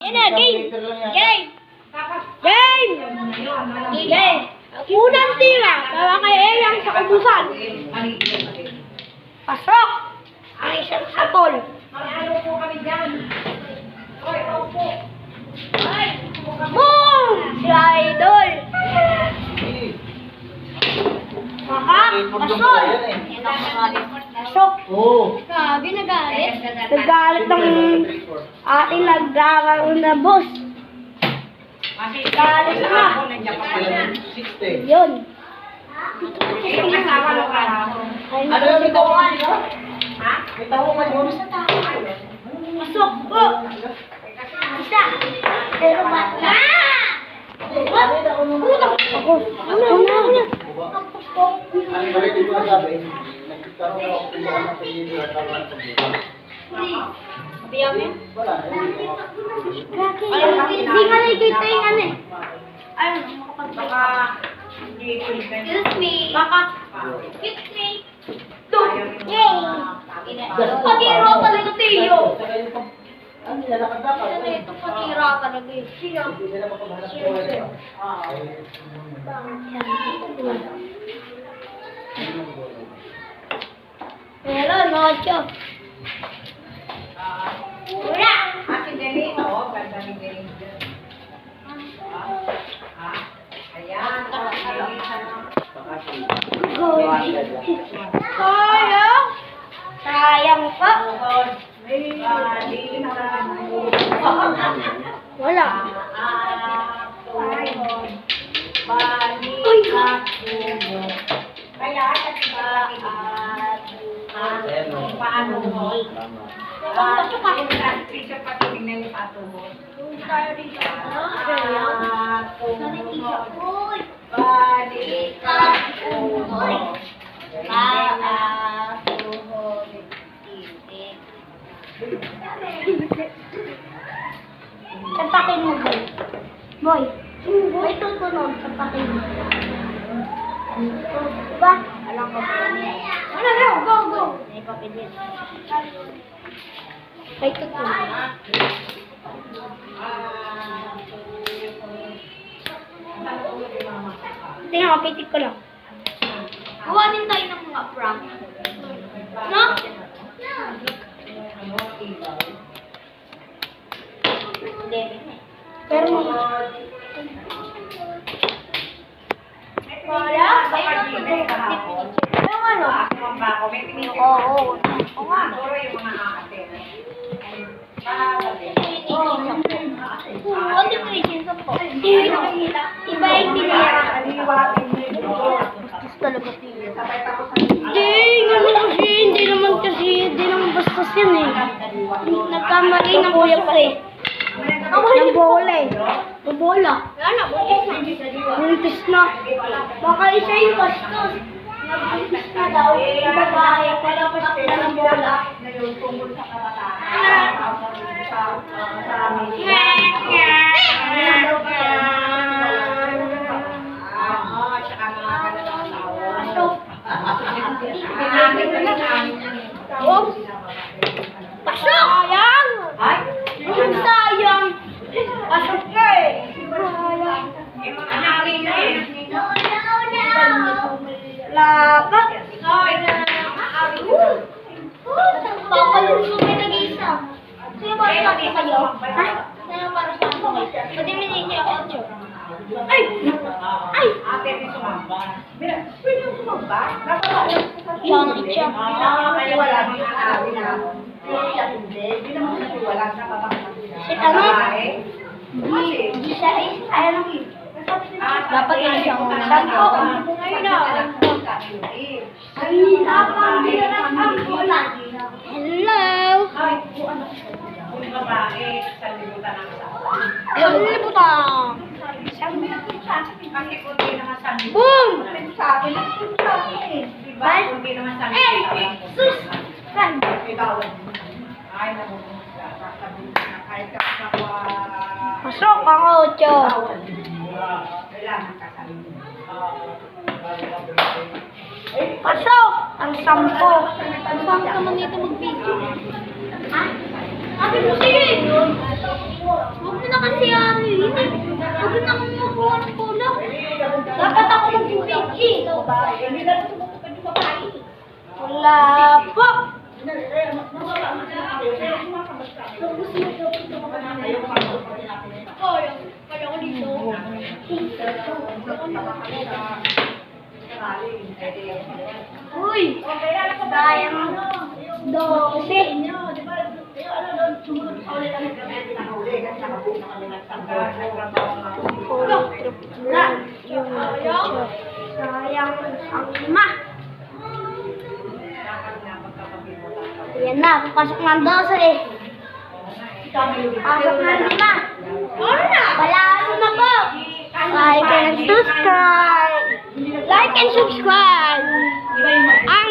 Yan na, game! Game! Game! Game! Unang tira, tawa kay Eyang sa kubusan. Pasok! Ang isang satol. Boom! Si Idol! Pasok! Pasok! Grabe, nagalit. Nagalit ng ating nagkakaroon na boss. Nagalit na. Yun. Ano yung bitawan? Ha? Bitawan mo sa tao. Pasok po. Isa. Pero ba? Ako. Ano na? Ang balik dito na sabi, nagkaroon ako ng mga pagiging nagkaroon ng pagiging. Biyaw niya? Wala. Hindi nga nakikita yung ano eh. Ayun, Baka hindi ko excuse me. Baka. Excuse me. Yay! Patira talaga Teo. Ano nilalakad dapat? Ano ito? Patira talaga eh. Sino? Hindi sila makapaghanap ng buhay. Meron, ocho. Wala. Ate Jenny, oo, ganda ni Jenny. Ayan, Sayang. Sayang pa. Wala. paano mo? Picture pa tingnan yung pato mo. Tapakin mo, boy. Boy. Boy, tutunog. Tapakin mo. Diba? Alam ko ba? Ano, go, go. May papilit. Boy, tutunog. Tingnan, kapitik ko lang. Gawanin tayo ng mga prank. No? Pero wala. Yung ano? Oo. Oo nga, siguro yung mga ate. Ano yung reason po? Iba yung tinira. Gusto talaga tinira. Hindi naman bastos yan eh. Nagkamali ng kuya pa eh. Ng bola eh. Ng bola. Buntis na. Baka isa yung bastos. Nagbuntis na daw. Yung babae. Palabas na ng bola. Tungkol sa kabataan. Pasok! Sayang! Yung sayang! Pasok ka eh! Laka! Papalusong may nag-isa. Sino para sa akin kayo? Ha? Sino para sa akin kayo? Pwede mo niya 8. Ay! Ay! Ate, may sumamba. Pwede mo sumamba? Siya na siya. Kaya wala mga ate na. Siya hindi. Hindi naman kasi wala siya kapakita. Si ano? Kasi, Siya eh. Ayaw lang dapat yun siya muna. Sampo. Ngayon na. Ay, tapang hirap ang bola. Hello. Kung babae, sa libutan ng asawa. Libutan. Kasi kunti naman sa libutan. Boom! Sa akin, diba? Kunti naman sa Eh! libutan. Sus! Kan? Ay, nabubuhay ka. Kahit kapwa. Pasok ang 8. Kailangan ka sa Pasok ang 10. Saan ka man dito mag-video? Ha? Sabi mo sige! Huwag na kasi ano yun eh. Huwag na akong makuha ng pula. Dapat ako mag-PG. Hindi na sumukupin yung babae. Wala po. Kaya ko dito. Uy! Sayang. 12. Sayang ang 5. Ayan na, papasok ng 12. Pasok ng 5. Wala na po. Like and subscribe. Like and subscribe. Ang